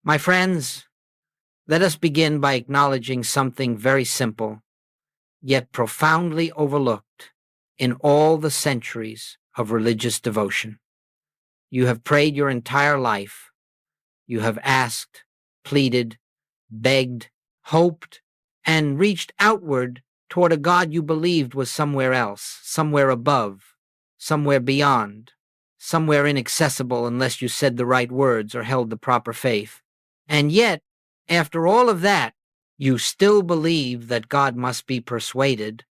My friends, let us begin by acknowledging something very simple, yet profoundly overlooked in all the centuries of religious devotion. You have prayed your entire life. You have asked, pleaded, begged, hoped, and reached outward toward a God you believed was somewhere else, somewhere above, somewhere beyond, somewhere inaccessible unless you said the right words or held the proper faith. And yet, after all of that, you still believe that God must be persuaded.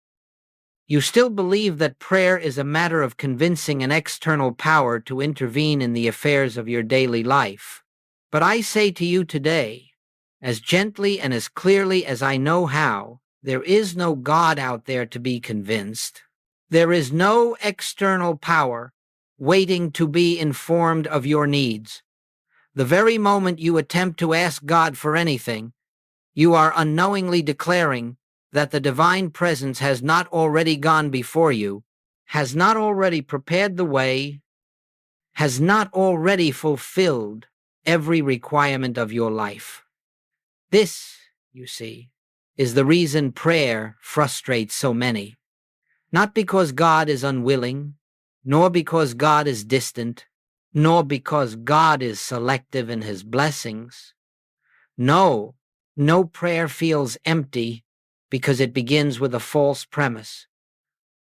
You still believe that prayer is a matter of convincing an external power to intervene in the affairs of your daily life. But I say to you today, as gently and as clearly as I know how, there is no God out there to be convinced. There is no external power waiting to be informed of your needs. The very moment you attempt to ask God for anything, you are unknowingly declaring that the divine presence has not already gone before you, has not already prepared the way, has not already fulfilled every requirement of your life. This, you see, is the reason prayer frustrates so many. Not because God is unwilling, nor because God is distant, nor because God is selective in his blessings. No prayer feels empty because it begins with a false premise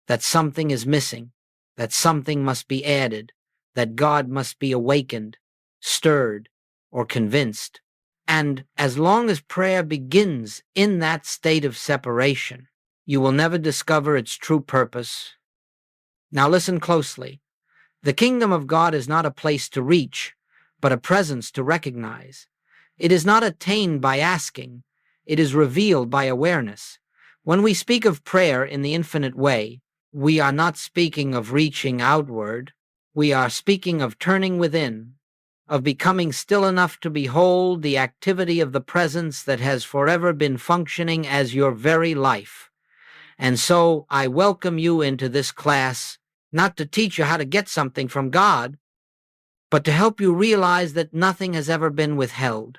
that something is missing, that something must be added, that God must be awakened, stirred, or convinced. And as long as prayer begins in that state of separation, you will never discover its true purpose. Now listen closely. The kingdom of God is not a place to reach, but a presence to recognize. It is not attained by asking. It is revealed by awareness. When we speak of prayer in the infinite way, we are not speaking of reaching outward. We are speaking of turning within, of becoming still enough to behold the activity of the presence that has forever been functioning as your very life. And so I welcome you into this class, not to teach you how to get something from God, but to help you realize that nothing has ever been withheld.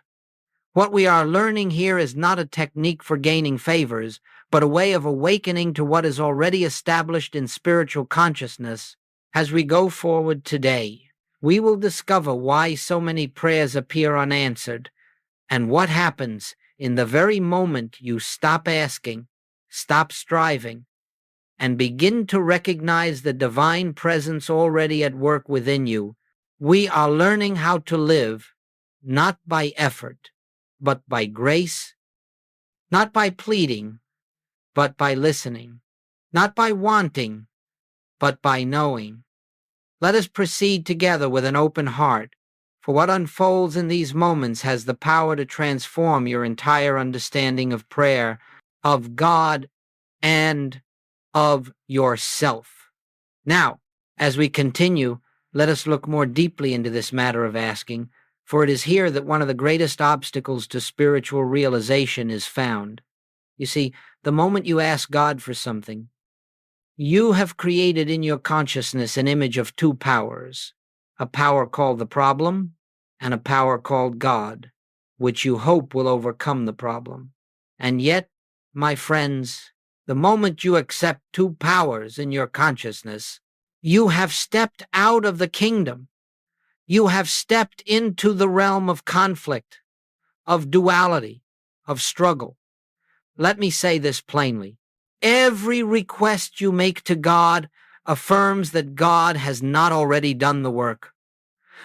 What we are learning here is not a technique for gaining favors, but a way of awakening to what is already established in spiritual consciousness. As we go forward today, we will discover why so many prayers appear unanswered, and what happens in the very moment you stop asking, stop striving, and begin to recognize the divine presence already at work within you. We are learning how to live, not by effort, but by grace, not by pleading, but by listening, not by wanting, but by knowing. Let us proceed together with an open heart, for what unfolds in these moments has the power to transform your entire understanding of prayer, of God, and of yourself. Now, as we continue, let us look more deeply into this matter of asking, for it is here that one of the greatest obstacles to spiritual realization is found. You see, the moment you ask God for something, you have created in your consciousness an image of two powers, a power called the problem and a power called God, which you hope will overcome the problem. And yet, my friends, the moment you accept two powers in your consciousness, you have stepped out of the kingdom. You have stepped into the realm of conflict, of duality, of struggle. Let me say this plainly. Every request you make to God affirms that God has not already done the work.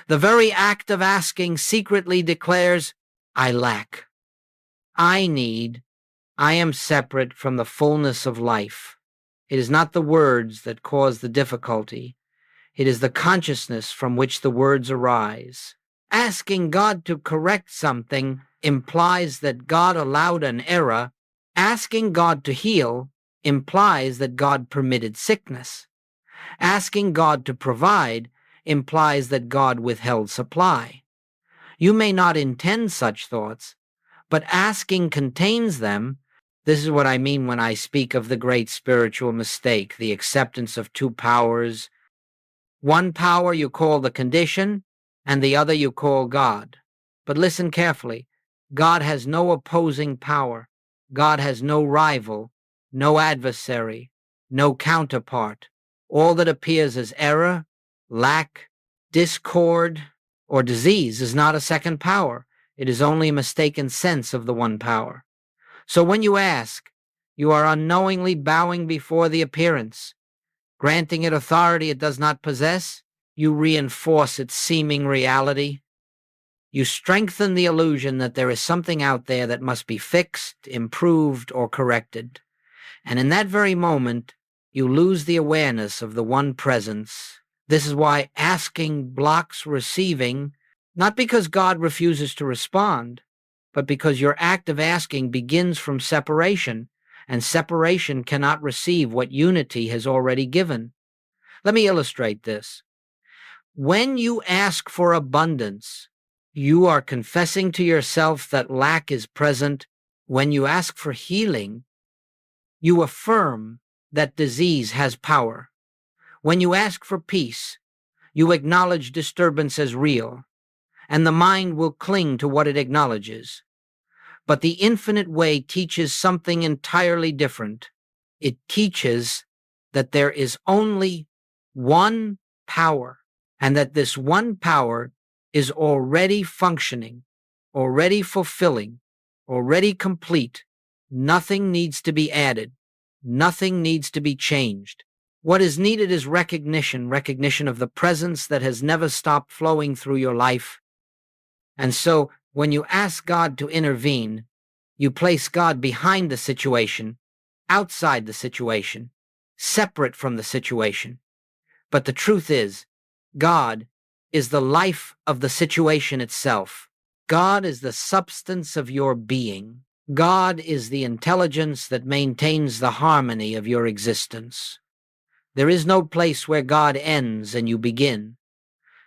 The very act of asking secretly declares, I lack. I need. I am separate from the fullness of life. It is not the words that cause the difficulty. It is the consciousness from which the words arise. Asking God to correct something implies that God allowed an error. Asking God to heal implies that God permitted sickness. Asking God to provide implies that God withheld supply. You may not intend such thoughts, but asking contains them. This is what I mean when I speak of the great spiritual mistake, the acceptance of two powers. One power you call the condition, and the other you call God. But listen carefully. God has no opposing power. God has no rival, no adversary, no counterpart. All that appears as error, lack, discord, or disease is not a second power. It is only a mistaken sense of the one power. So when you ask, you are unknowingly bowing before the appearance. Granting it authority it does not possess, you reinforce its seeming reality. You strengthen the illusion that there is something out there that must be fixed, improved, or corrected. And in that very moment, you lose the awareness of the one presence. This is why asking blocks receiving, not because God refuses to respond, but because your act of asking begins from separation, and separation cannot receive what unity has already given. Let me illustrate this. When you ask for abundance, you are confessing to yourself that lack is present. When you ask for healing, you affirm that disease has power. When you ask for peace, you acknowledge disturbance as real, and the mind will cling to what it acknowledges. But the infinite way teaches something entirely different. It teaches that there is only one power, and that this one power is already functioning, already fulfilling, already complete. Nothing needs to be added. Nothing needs to be changed. What is needed is recognition of the presence that has never stopped flowing through your life. And so, when you ask God to intervene, you place God behind the situation, outside the situation, separate from the situation. But the truth is, God is the life of the situation itself. God is the substance of your being. God is the intelligence that maintains the harmony of your existence. There is no place where God ends and you begin.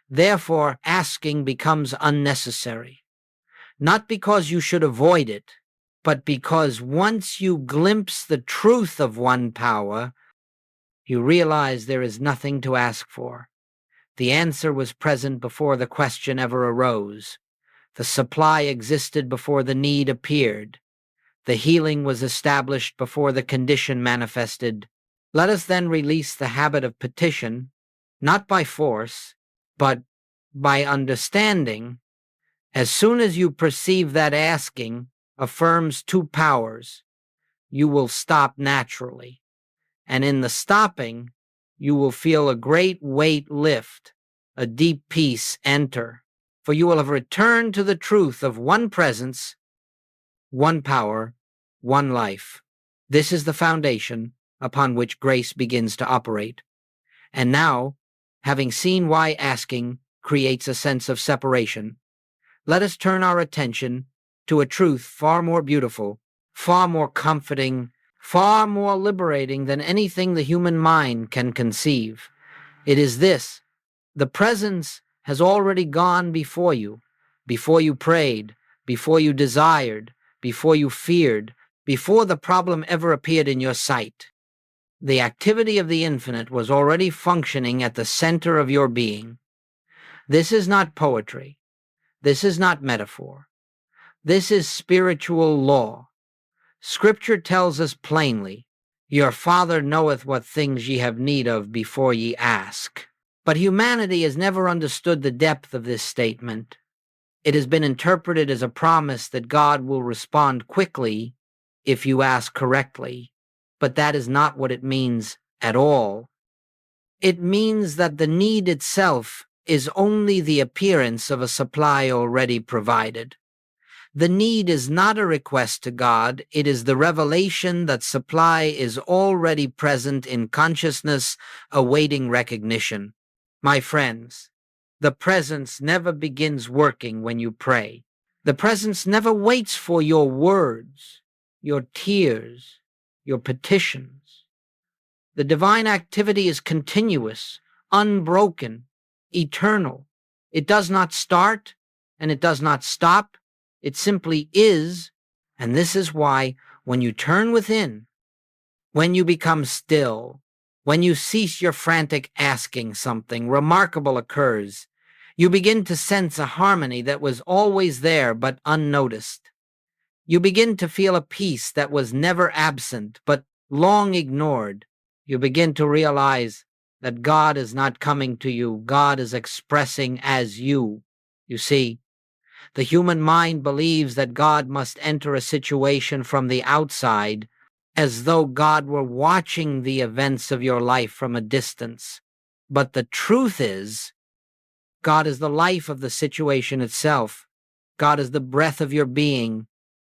Therefore, asking becomes unnecessary. Not because you should avoid it, but because once you glimpse the truth of one power, you realize there is nothing to ask for. The answer was present before the question ever arose. The supply existed before the need appeared. The healing was established before the condition manifested. Let us then release the habit of petition, not by force, but by understanding. As soon as you perceive that asking affirms two powers, you will stop naturally. And in the stopping, you will feel a great weight lift, a deep peace enter, for you will have returned to the truth of one presence, one power, one life. This is the foundation upon which grace begins to operate. And now, having seen why asking creates a sense of separation, let us turn our attention to a truth far more beautiful, far more comforting, far more liberating than anything the human mind can conceive. It is this: the presence has already gone before you prayed, before you desired, before you feared, before the problem ever appeared in your sight. The activity of the infinite was already functioning at the center of your being. This is not poetry. This is not metaphor. This is spiritual law. Scripture tells us plainly, "Your Father knoweth what things ye have need of before ye ask." But humanity has never understood the depth of this statement. It has been interpreted as a promise that God will respond quickly if you ask correctly. But that is not what it means at all. It means that the need itself is only the appearance of a supply already provided. The need is not a request to God, it is the revelation that supply is already present in consciousness, awaiting recognition. My friends, the presence never begins working when you pray. The presence never waits for your words, your tears, your petitions. The divine activity is continuous, unbroken, eternal. It does not start and it does not stop. It simply is, and this is why when you turn within, when you become still, when you cease your frantic asking, something remarkable occurs. You begin to sense a harmony that was always there but unnoticed. You begin to feel a peace that was never absent but long ignored. You begin to realize that God is not coming to you, God is expressing as you. You see, the human mind believes that God must enter a situation from the outside, as though God were watching the events of your life from a distance. But the truth is, God is the life of the situation itself. God is the breath of your being.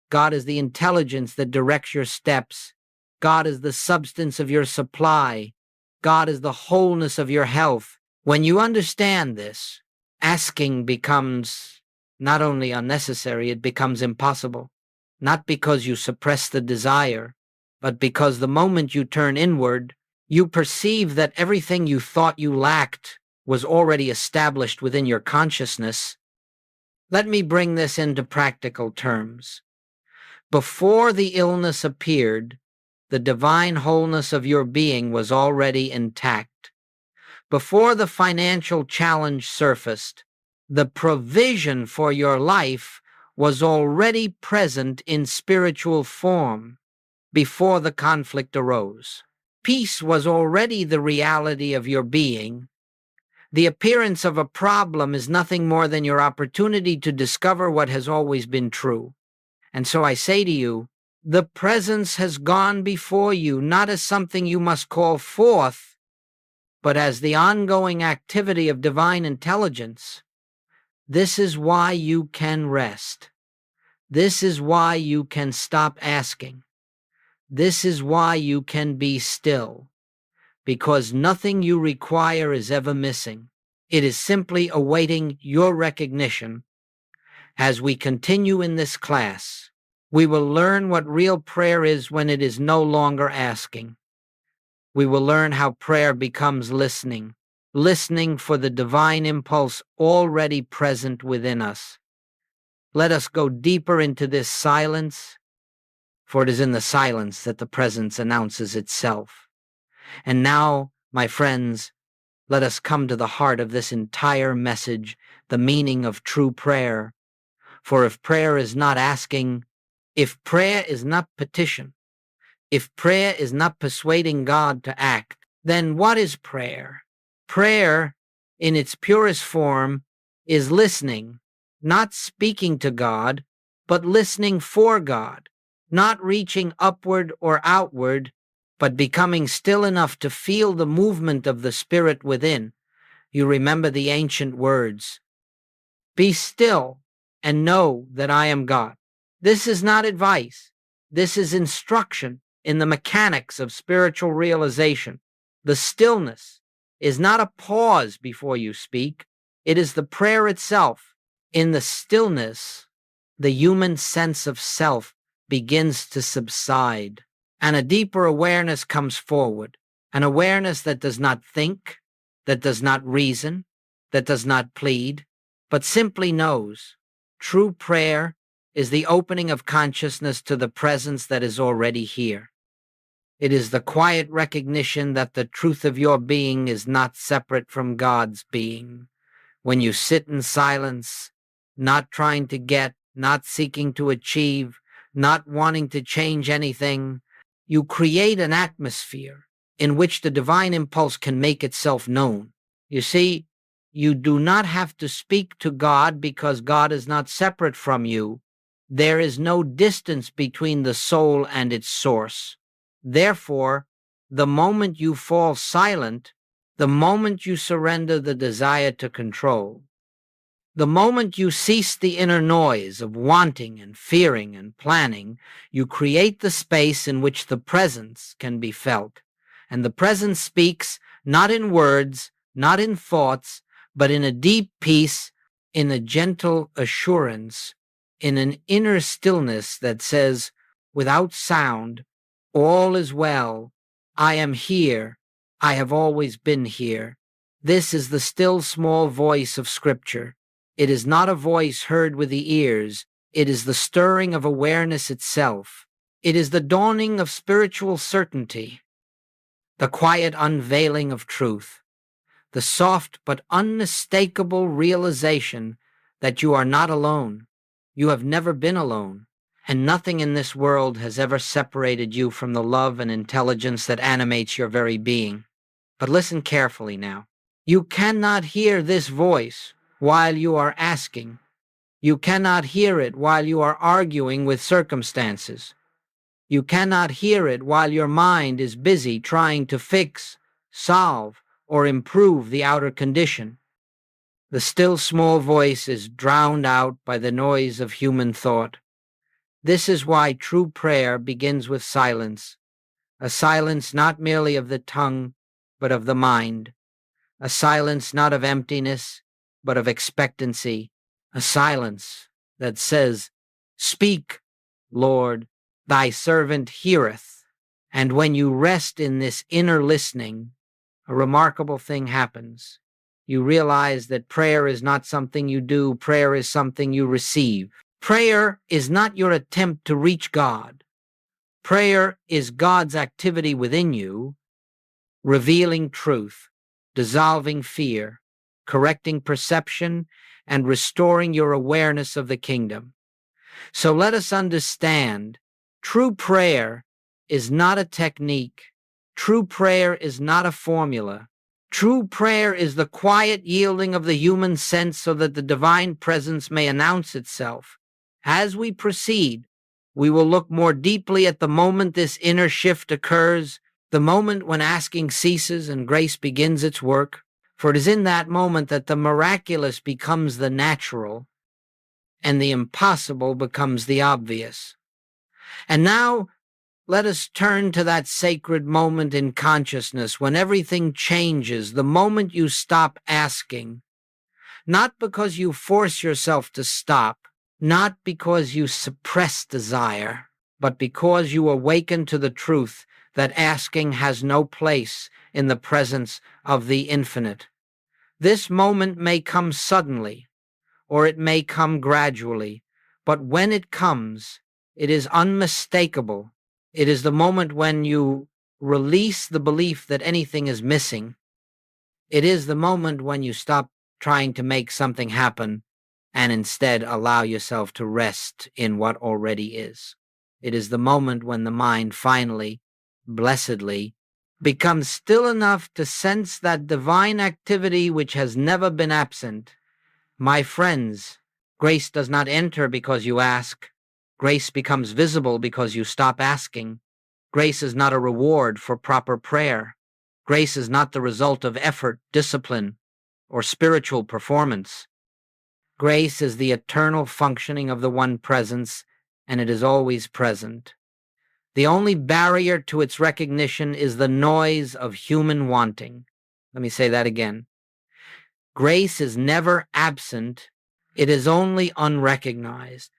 God is the intelligence that directs your steps. God is the substance of your supply. God is the wholeness of your health. When you understand this, asking becomes not only unnecessary, it becomes impossible. Not because you suppress the desire, but because the moment you turn inward, you perceive that everything you thought you lacked was already established within your consciousness. Let me bring this into practical terms. Before the illness appeared, the divine wholeness of your being was already intact. Before the financial challenge surfaced, the provision for your life was already present in spiritual form before the conflict arose. Peace was already the reality of your being. The appearance of a problem is nothing more than your opportunity to discover what has always been true. And so I say to you, the presence has gone before you, not as something you must call forth, but as the ongoing activity of divine intelligence. This is why you can rest. This is why you can stop asking. This is why you can be still, because nothing you require is ever missing. It is simply awaiting your recognition. As we continue in this class, we will learn what real prayer is when it is no longer asking. We will learn how prayer becomes listening, listening for the divine impulse already present within us. Let us go deeper into this silence, for it is in the silence that the presence announces itself. And now, my friends, let us come to the heart of this entire message, the meaning of true prayer. For if prayer is not asking, if prayer is not petition, if prayer is not persuading God to act, then what is prayer? Prayer, in its purest form, is listening, not speaking to God, but listening for God, not reaching upward or outward, but becoming still enough to feel the movement of the Spirit within. You remember the ancient words, "Be still and know that I am God." This is not advice. This is instruction in the mechanics of spiritual realization. The stillness is not a pause before you speak. It is the prayer itself. In the stillness, the human sense of self begins to subside, and a deeper awareness comes forward, an awareness that does not think, that does not reason, that does not plead, but simply knows. True prayer is the opening of consciousness to the presence that is already here. It is the quiet recognition that the truth of your being is not separate from God's being. When you sit in silence, not trying to get, not seeking to achieve, not wanting to change anything, you create an atmosphere in which the divine impulse can make itself known. You see, you do not have to speak to God because God is not separate from you. There is no distance between the soul and its source. Therefore, the moment you fall silent, the moment you surrender the desire to control, the moment you cease the inner noise of wanting and fearing and planning, you create the space in which the presence can be felt. And the presence speaks not in words, not in thoughts, but in a deep peace, in a gentle assurance, in an inner stillness that says, without sound, all is well. I am here. I have always been here. This is the still small voice of Scripture. It is not a voice heard with the ears. It is the stirring of awareness itself. It is the dawning of spiritual certainty, the quiet unveiling of truth. the soft but unmistakable realization that you are not alone. You have never been alone, and nothing in this world has ever separated you from the love and intelligence that animates your very being. But listen carefully now. You cannot hear this voice while you are asking. You cannot hear it while you are arguing with circumstances. You cannot hear it while your mind is busy trying to fix, solve, or improve the outer condition. The still small voice is drowned out by the noise of human thought. This is why true prayer begins with silence, a silence not merely of the tongue, but of the mind, a silence not of emptiness, but of expectancy, a silence that says, "Speak, Lord, thy servant heareth." And when you rest in this inner listening, a remarkable thing happens. You realize that prayer is not something you do, prayer is something you receive. Prayer is not your attempt to reach God. Prayer is God's activity within you, revealing truth, dissolving fear, correcting perception, and restoring your awareness of the kingdom. So let us understand, true prayer is not a technique. True prayer is not a formula. True prayer is the quiet yielding of the human sense so that the divine presence may announce itself. As we proceed, we will look more deeply at the moment this inner shift occurs, the moment when asking ceases and grace begins its work, for it is in that moment that the miraculous becomes the natural and the impossible becomes the obvious. And now, let us turn to that sacred moment in consciousness when everything changes, the moment you stop asking, not because you force yourself to stop, not because you suppress desire, but because you awaken to the truth that asking has no place in the presence of the infinite. This moment may come suddenly, or it may come gradually, but when it comes, it is unmistakable. It is the moment when you release the belief that anything is missing. It is the moment when you stop trying to make something happen and instead allow yourself to rest in what already is. It is the moment when the mind finally, blessedly, becomes still enough to sense that divine activity which has never been absent. My friends, grace does not enter because you ask. Grace becomes visible because you stop asking. Grace is not a reward for proper prayer. Grace is not the result of effort, discipline, or spiritual performance. Grace is the eternal functioning of the one presence, and it is always present. The only barrier to its recognition is the noise of human wanting. Let me say that again. Grace is never absent, it is only unrecognized.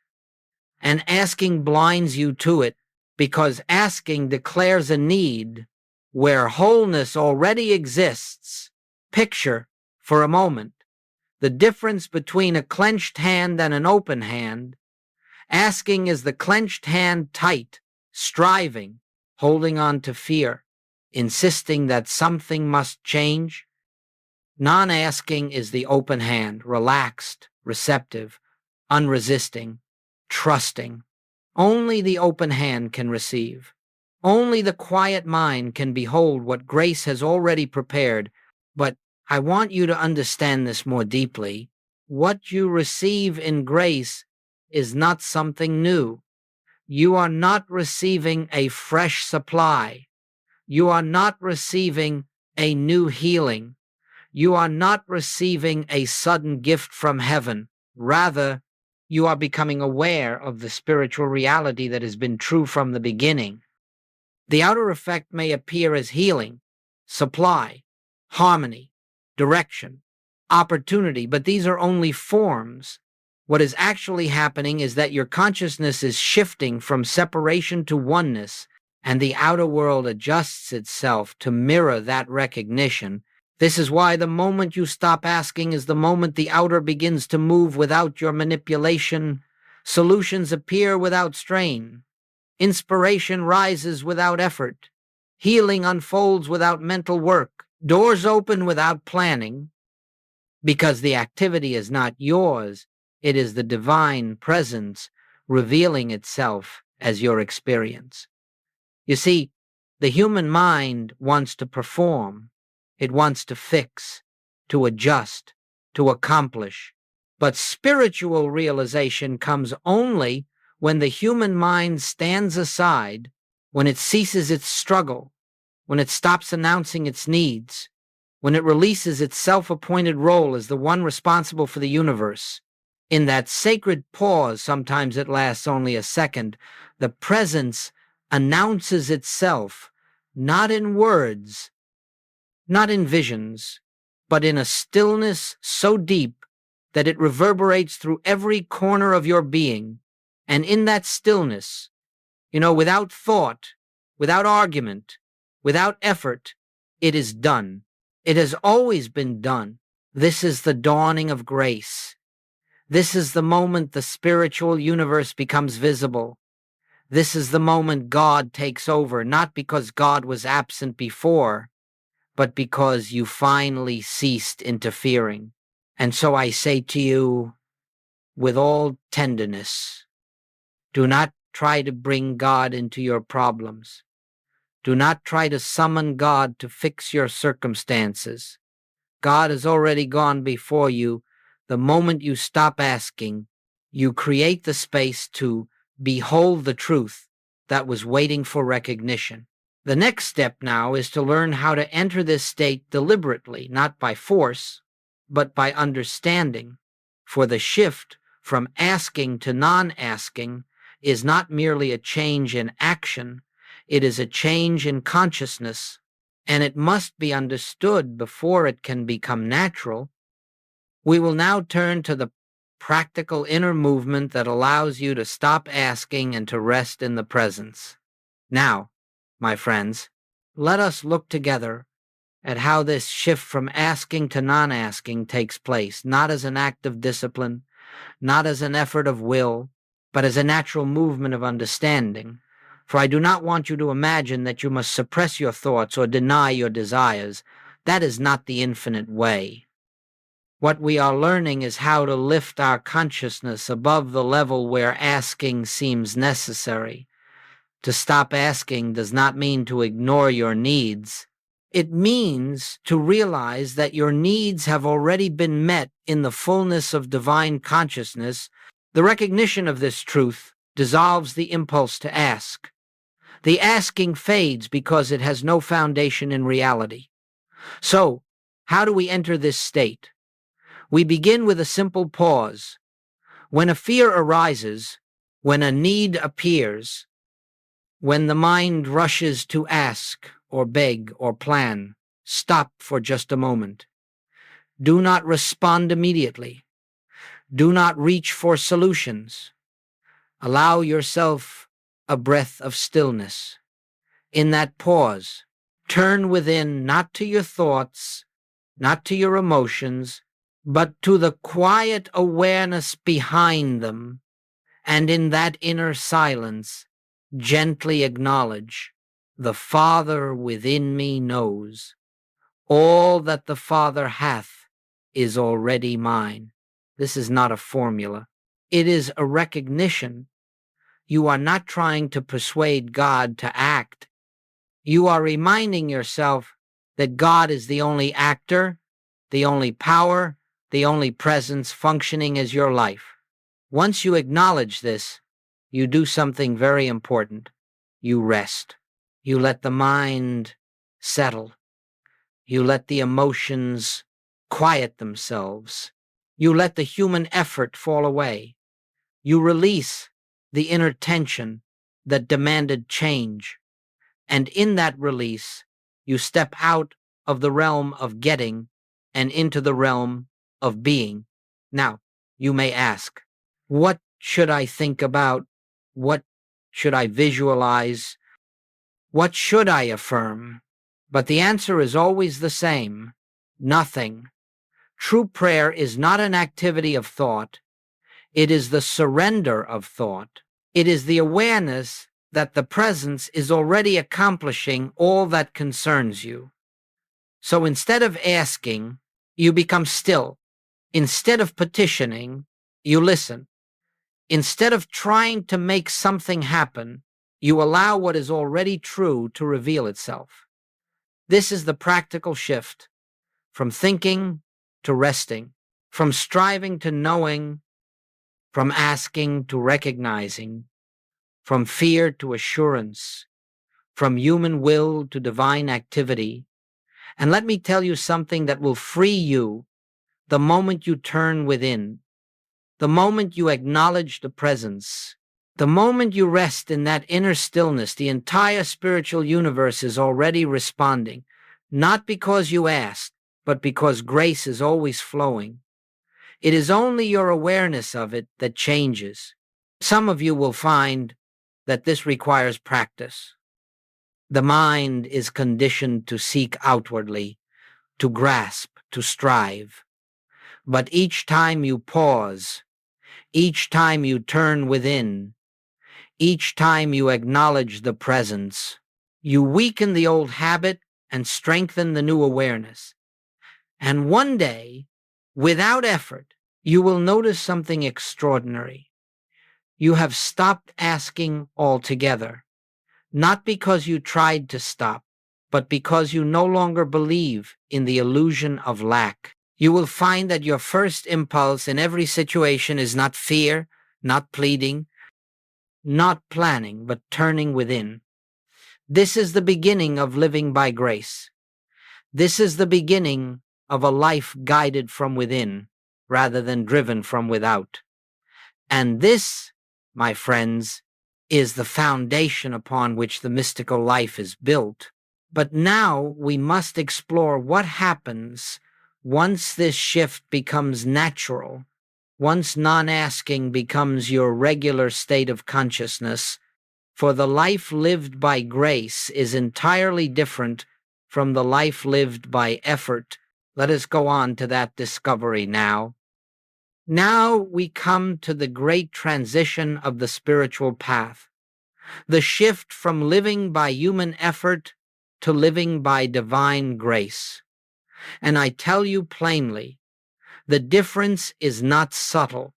And asking blinds you to it, because asking declares a need where wholeness already exists. Picture, for a moment, the difference between a clenched hand and an open hand. Asking is the clenched hand tight, striving, holding on to fear, insisting that something must change. Non-asking is the open hand, relaxed, receptive, unresisting, trusting. Only the open hand can receive. Only the quiet mind can behold what grace has already prepared. But I want you to understand this more deeply. What you receive in grace is not something new. You are not receiving a fresh supply. You are not receiving a new healing. You are not receiving a sudden gift from heaven. Rather, you are becoming aware of the spiritual reality that has been true from the beginning. The outer effect may appear as healing, supply, harmony, direction, opportunity, but these are only forms. What is actually happening is that your consciousness is shifting from separation to oneness, and the outer world adjusts itself to mirror that recognition. This is why the moment you stop asking is the moment the outer begins to move without your manipulation. Solutions appear without strain. Inspiration rises without effort. Healing unfolds without mental work. Doors open without planning because the activity is not yours. It is the divine presence revealing itself as your experience. You see, the human mind wants to perform. It wants to fix, to adjust, to accomplish. But spiritual realization comes only when the human mind stands aside, when it ceases its struggle, when it stops announcing its needs, when it releases its self-appointed role as the one responsible for the universe. In that sacred pause, sometimes it lasts only a second, the presence announces itself, not in words, not in visions, but in a stillness so deep that it reverberates through every corner of your being. And in that stillness, without thought, without argument, without effort, it is done. It has always been done. This is the dawning of grace. This is the moment the spiritual universe becomes visible. This is the moment God takes over, not because God was absent before, but because you finally ceased interfering. And so I say to you, with all tenderness, do not try to bring God into your problems. Do not try to summon God to fix your circumstances. God has already gone before you. The moment you stop asking, you create the space to behold the truth that was waiting for recognition. The next step now is to learn how to enter this state deliberately, not by force, but by understanding. For the shift from asking to non-asking is not merely a change in action, it is a change in consciousness, and it must be understood before it can become natural. We will now turn to the practical inner movement that allows you to stop asking and to rest in the presence. Now, my friends, let us look together at how this shift from asking to non-asking takes place, not as an act of discipline, not as an effort of will, but as a natural movement of understanding. For I do not want you to imagine that you must suppress your thoughts or deny your desires. That is not the infinite way. What we are learning is how to lift our consciousness above the level where asking seems necessary. To stop asking does not mean to ignore your needs. It means to realize that your needs have already been met in the fullness of divine consciousness. The recognition of this truth dissolves the impulse to ask. The asking fades because it has no foundation in reality. So, how do we enter this state? We begin with a simple pause. When a fear arises, when a need appears, when the mind rushes to ask or beg or plan, stop for just a moment. Do not respond immediately. Do not reach for solutions. Allow yourself a breath of stillness. In that pause, turn within, not to your thoughts, not to your emotions, but to the quiet awareness behind them, and in that inner silence, gently acknowledge, the Father within me knows. All that the Father hath is already mine. This is not a formula. It is a recognition. You are not trying to persuade God to act. You are reminding yourself that God is the only actor, the only power, the only presence functioning as your life. Once you acknowledge this, you do something very important. You rest. You let the mind settle. You let the emotions quiet themselves. You let the human effort fall away. You release the inner tension that demanded change. And in that release, you step out of the realm of getting and into the realm of being. Now, you may ask, what should I think about? What should I visualize? What should I affirm? But the answer is always the same: nothing. True prayer is not an activity of thought. It is the surrender of thought. It is the awareness that the presence is already accomplishing all that concerns you. So instead of asking, you become still. Instead of petitioning, you listen. Instead of trying to make something happen, you allow what is already true to reveal itself. This is the practical shift from thinking to resting, from striving to knowing, from asking to recognizing, from fear to assurance, from human will to divine activity. And let me tell you something that will free you the moment you turn within, the moment you acknowledge the presence, the moment you rest in that inner stillness. The entire spiritual universe is already responding, not because you asked, but because grace is always flowing. It is only your awareness of it that changes. Some of you will find that this requires practice. The mind is conditioned to seek outwardly, to grasp, to strive. But each time you pause, each time you turn within, each time you acknowledge the presence, you weaken the old habit and strengthen the new awareness. And one day, without effort, you will notice something extraordinary. You have stopped asking altogether, not because you tried to stop, but because you no longer believe in the illusion of lack. You will find that your first impulse in every situation is not fear, not pleading, not planning, but turning within. This is the beginning of living by grace. This is the beginning of a life guided from within rather than driven from without. And this, my friends, is the foundation upon which the mystical life is built. But now we must explore what happens once this shift becomes natural, once non-asking becomes your regular state of consciousness, for the life lived by grace is entirely different from the life lived by effort. Let us go on to that discovery now. Now we come to the great transition of the spiritual path, the shift from living by human effort to living by divine grace. And I tell you plainly, the difference is not subtle.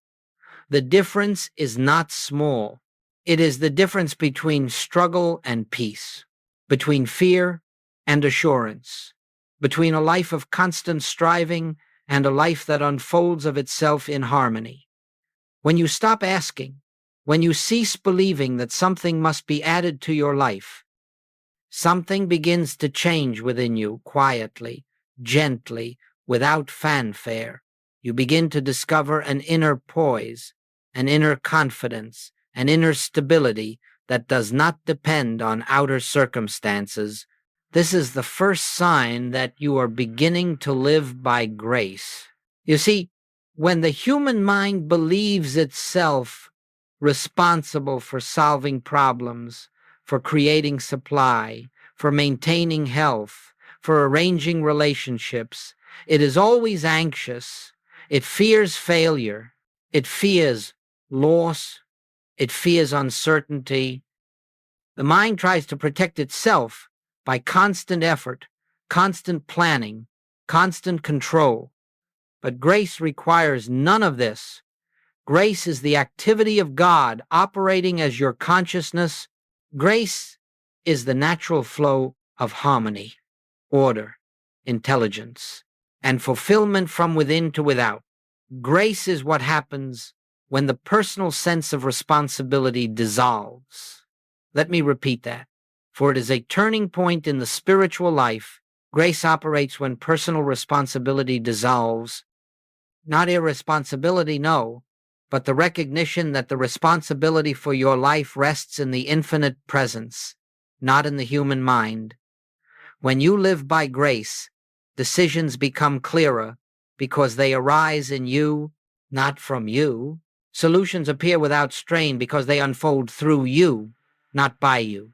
The difference is not small. It is the difference between struggle and peace, between fear and assurance, between a life of constant striving and a life that unfolds of itself in harmony. When you stop asking, when you cease believing that something must be added to your life, something begins to change within you quietly, gently, without fanfare. You begin to discover an inner poise, an inner confidence, an inner stability that does not depend on outer circumstances. This is the first sign that you are beginning to live by grace. You see, when the human mind believes itself responsible for solving problems, for creating supply, for maintaining health, for arranging relationships, it is always anxious. It fears failure. It fears loss. It fears uncertainty. The mind tries to protect itself by constant effort, constant planning, constant control. But grace requires none of this. Grace is the activity of God operating as your consciousness. Grace is the natural flow of harmony, order, intelligence, and fulfillment from within to without. Grace is what happens when the personal sense of responsibility dissolves. Let me repeat that, for it is a turning point in the spiritual life. Grace operates when personal responsibility dissolves. Not irresponsibility, no, but the recognition that the responsibility for your life rests in the infinite presence, not in the human mind. When you live by grace, decisions become clearer because they arise in you, not from you. Solutions appear without strain because they unfold through you, not by you.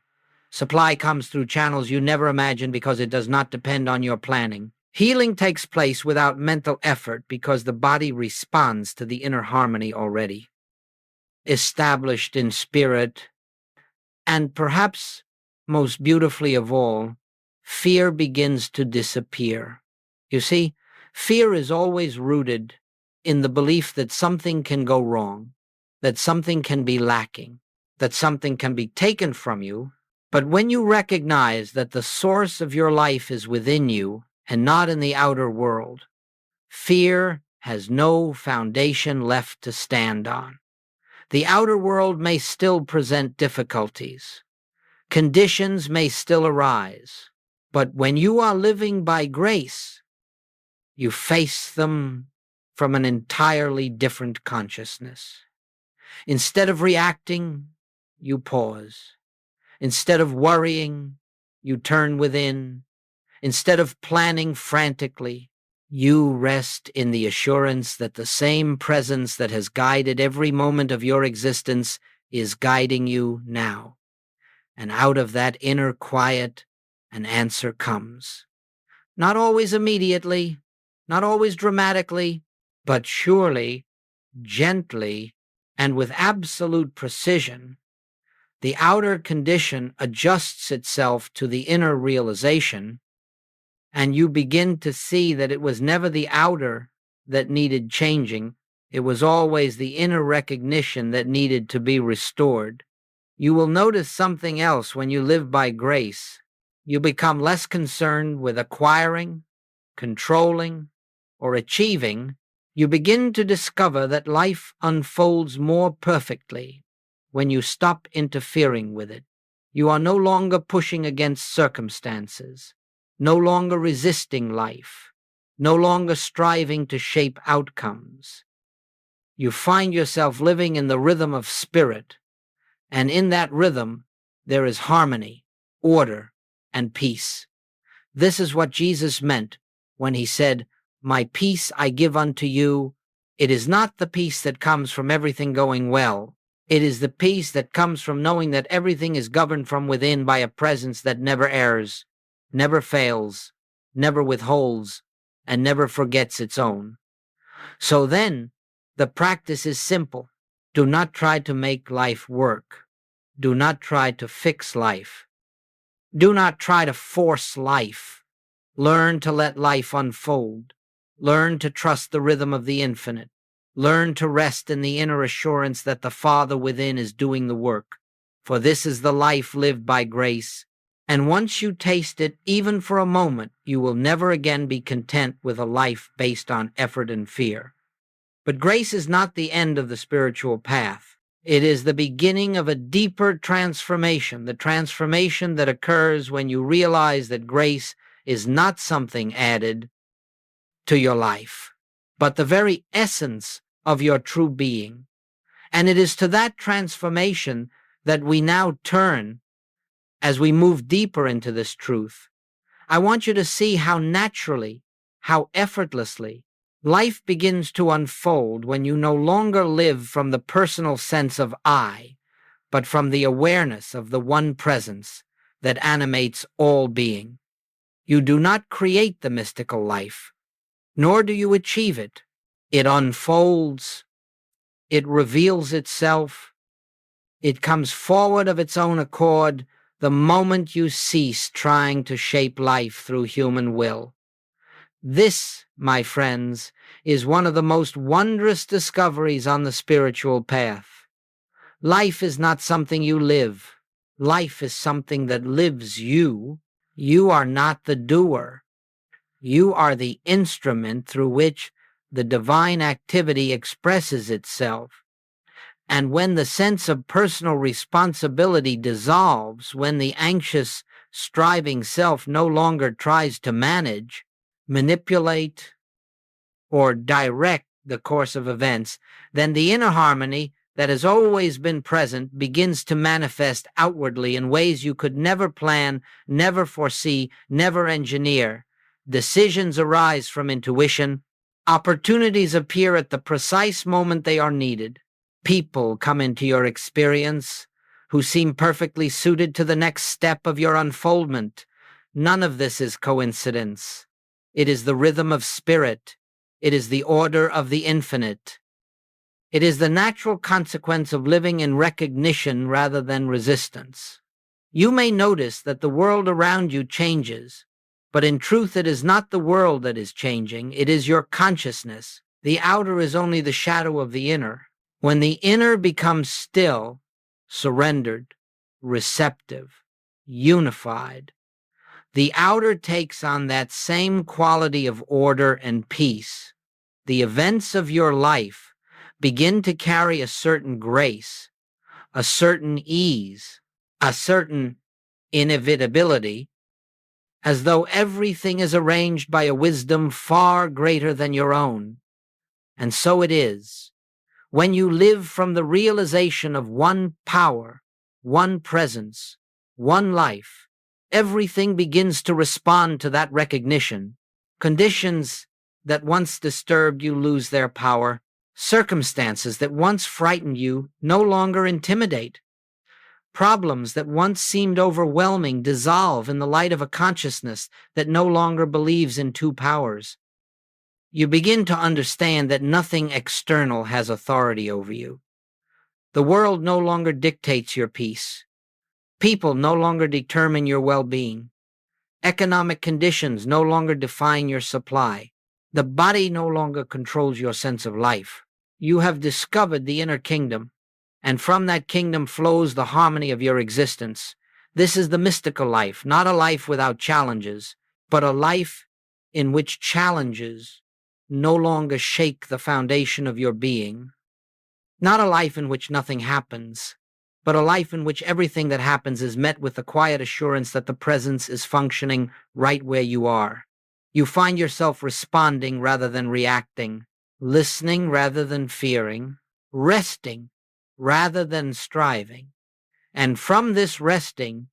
Supply comes through channels you never imagined because it does not depend on your planning. Healing takes place without mental effort because the body responds to the inner harmony already established in spirit. And perhaps most beautifully of all, fear begins to disappear. You see, fear is always rooted in the belief that something can go wrong, that something can be lacking, that something can be taken from you. But when you recognize that the source of your life is within you and not in the outer world, fear has no foundation left to stand on. The outer world may still present difficulties. Conditions may still arise. But when you are living by grace, you face them from an entirely different consciousness. Instead of reacting, you pause. Instead of worrying, you turn within. Instead of planning frantically, you rest in the assurance that the same presence that has guided every moment of your existence is guiding you now. And out of that inner quiet, an answer comes. Not always immediately, not always dramatically, but surely, gently, and with absolute precision. The outer condition adjusts itself to the inner realization, and you begin to see that it was never the outer that needed changing. It was always the inner recognition that needed to be restored. You will notice something else when you live by grace. You become less concerned with acquiring, controlling, or achieving. You begin to discover that life unfolds more perfectly when you stop interfering with it. You are no longer pushing against circumstances, no longer resisting life, no longer striving to shape outcomes. You find yourself living in the rhythm of spirit, and in that rhythm there is harmony, order, and peace. This is what Jesus meant when he said, "My peace I give unto you." It is not the peace that comes from everything going well. It is the peace that comes from knowing that everything is governed from within by a presence that never errs, never fails, never withholds, and never forgets its own. So then, the practice is simple. Do not try to make life work. Do not try to fix life. Do not try to force life. Learn to let life unfold. Learn to trust the rhythm of the infinite. Learn to rest in the inner assurance that the Father within is doing the work. For this is the life lived by grace. And once you taste it, even for a moment, you will never again be content with a life based on effort and fear. But grace is not the end of the spiritual path. It is the beginning of a deeper transformation, the transformation that occurs when you realize that grace is not something added to your life, but the very essence of your true being. And it is to that transformation that we now turn as we move deeper into this truth. I want you to see how naturally, how effortlessly, life begins to unfold when you no longer live from the personal sense of I, but from the awareness of the one presence that animates all being. You do not create the mystical life, nor do you achieve it. It unfolds, it reveals itself, it comes forward of its own accord the moment you cease trying to shape life through human will. This, my friends, is one of the most wondrous discoveries on the spiritual path. Life is not something you live. Life is something that lives you. You are not the doer. You are the instrument through which the divine activity expresses itself. And when the sense of personal responsibility dissolves, when the anxious, striving self no longer tries to manage, manipulate, or direct the course of events, then the inner harmony that has always been present begins to manifest outwardly in ways you could never plan, never foresee, never engineer. Decisions arise from intuition. Opportunities appear at the precise moment they are needed. People come into your experience who seem perfectly suited to the next step of your unfoldment. None of this is coincidence. It is the rhythm of spirit. It is the order of the infinite. It is the natural consequence of living in recognition rather than resistance. You may notice that the world around you changes, but in truth it is not the world that is changing, it is your consciousness. The outer is only the shadow of the inner. When the inner becomes still, surrendered, receptive, unified, the outer takes on that same quality of order and peace. The events of your life begin to carry a certain grace, a certain ease, a certain inevitability, as though everything is arranged by a wisdom far greater than your own. And so it is. When you live from the realization of one power, one presence, one life, everything begins to respond to that recognition. Conditions that once disturbed you lose their power. Circumstances that once frightened you no longer intimidate. Problems that once seemed overwhelming dissolve in the light of a consciousness that no longer believes in two powers. You begin to understand that nothing external has authority over you. The world no longer dictates your peace. People no longer determine your well-being. Economic conditions no longer define your supply. The body no longer controls your sense of life. You have discovered the inner kingdom, and from that kingdom flows the harmony of your existence. This is the mystical life, not a life without challenges, but a life in which challenges no longer shake the foundation of your being. Not a life in which nothing happens, but a life in which everything that happens is met with the quiet assurance that the presence is functioning right where you are. You find yourself responding rather than reacting, listening rather than fearing, resting rather than striving. And from this resting,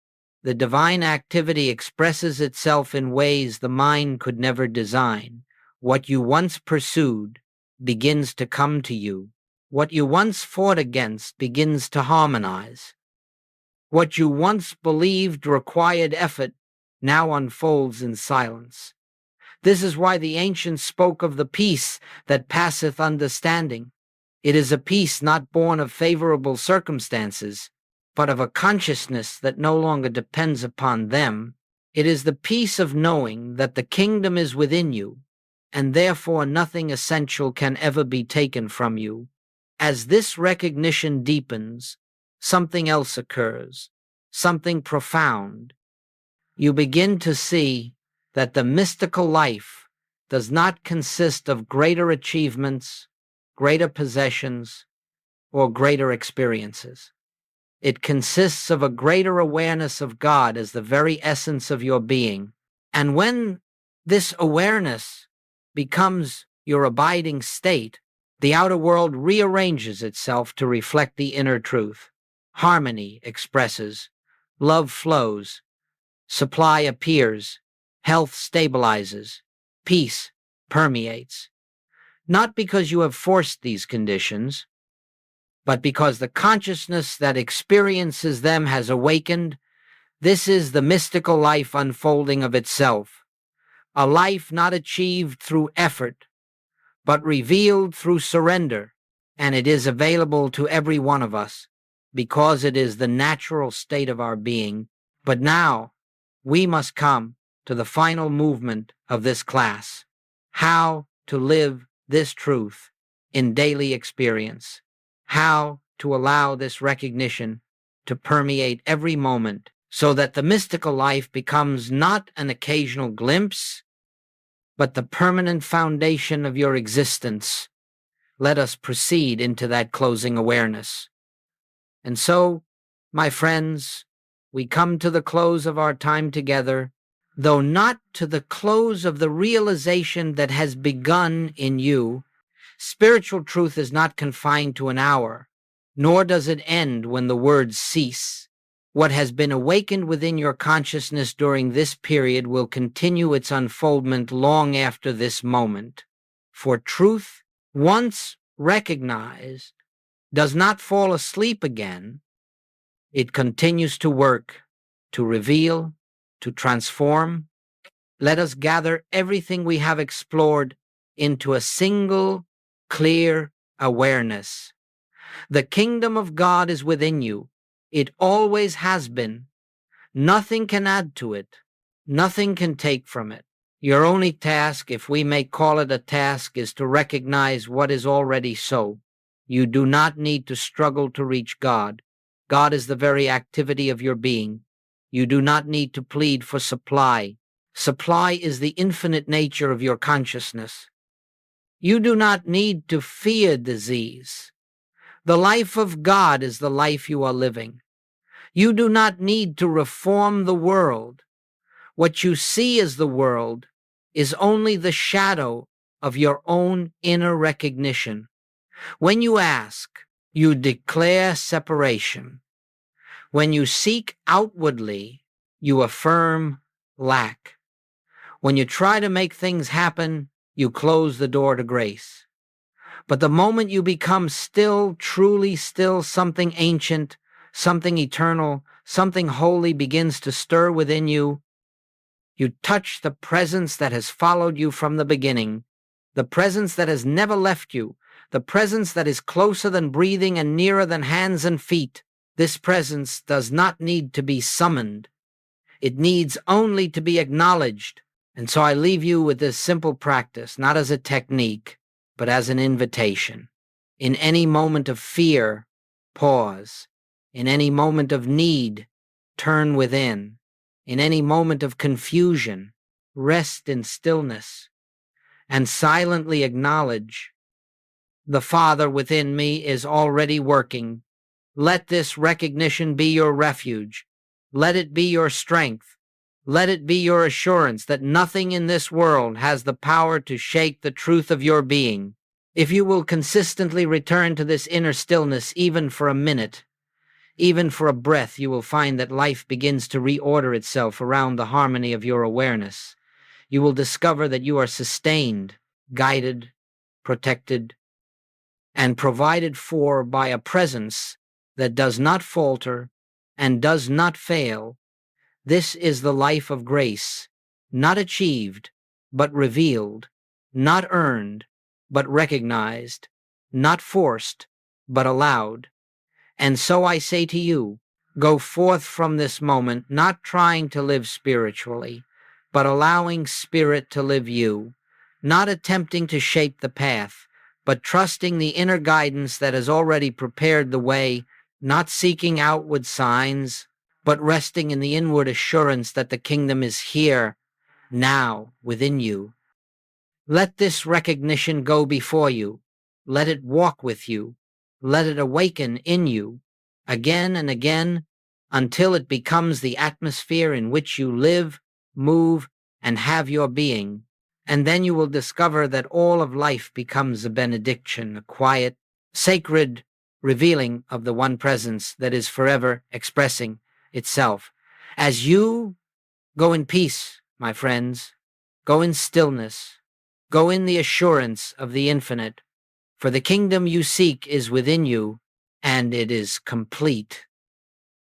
the divine activity expresses itself in ways the mind could never design. What you once pursued begins to come to you. What you once fought against begins to harmonize. What you once believed required effort now unfolds in silence. This is why the ancients spoke of the peace that passeth understanding. It is a peace not born of favorable circumstances, but of a consciousness that no longer depends upon them. It is the peace of knowing that the kingdom is within you, and therefore nothing essential can ever be taken from you. As this recognition deepens, something else occurs, something profound. You begin to see that the mystical life does not consist of greater achievements, greater possessions, or greater experiences. It consists of a greater awareness of God as the very essence of your being. And when this awareness becomes your abiding state, the outer world rearranges itself to reflect the inner truth. Harmony expresses, love flows, supply appears, health stabilizes, peace permeates. Not because you have forced these conditions, but because the consciousness that experiences them has awakened. This is the mystical life unfolding of itself, a life not achieved through effort, but revealed through surrender, and it is available to every one of us, because it is the natural state of our being. But now, we must come to the final movement of this class, how to live this truth in daily experience, how to allow this recognition to permeate every moment so that the mystical life becomes not an occasional glimpse, but the permanent foundation of your existence. Let us proceed into that closing awareness. And so, my friends, we come to the close of our time together, though not to the close of the realization that has begun in you. Spiritual truth is not confined to an hour, nor does it end when the words cease. What has been awakened within your consciousness during this period will continue its unfoldment long after this moment. For truth, once recognized, does not fall asleep again. It continues to work, to reveal, to transform. Let us gather everything we have explored into a single, clear awareness. The kingdom of God is within you. It always has been. Nothing can add to it. Nothing can take from it. Your only task, if we may call it a task, is to recognize what is already so. You do not need to struggle to reach God. God is the very activity of your being. You do not need to plead for supply. Supply is the infinite nature of your consciousness. You do not need to fear disease. The life of God is the life you are living. You do not need to reform the world. What you see as the world is only the shadow of your own inner recognition. When you ask, you declare separation. When you seek outwardly, you affirm lack. When you try to make things happen, you close the door to grace. But the moment you become still, truly still, something ancient, something eternal, something holy begins to stir within you. You touch the presence that has followed you from the beginning, the presence that has never left you, the presence that is closer than breathing and nearer than hands and feet. This presence does not need to be summoned. It needs only to be acknowledged. And so I leave you with this simple practice, not as a technique, but as an invitation. In any moment of fear, pause. In any moment of need, turn within. In any moment of confusion, rest in stillness and silently acknowledge, the Father within me is already working. Let this recognition be your refuge. Let it be your strength. Let it be your assurance that nothing in this world has the power to shake the truth of your being. If you will consistently return to this inner stillness, even for a minute, even for a breath, you will find that life begins to reorder itself around the harmony of your awareness. You will discover that you are sustained, guided, protected, and provided for by a presence that does not falter and does not fail. This is the life of grace, not achieved, but revealed, not earned, but recognized, not forced, but allowed. And so I say to you, go forth from this moment, not trying to live spiritually, but allowing Spirit to live you, not attempting to shape the path, but trusting the inner guidance that has already prepared the way, not seeking outward signs, but resting in the inward assurance that the kingdom is here, now, within you. Let this recognition go before you. Let it walk with you. Let it awaken in you, again and again, until it becomes the atmosphere in which you live, move, and have your being. And then you will discover that all of life becomes a benediction, a quiet, sacred revealing of the one presence that is forever expressing itself. As you go in peace, my friends, go in stillness, go in the assurance of the infinite, for the kingdom you seek is within you, and it is complete.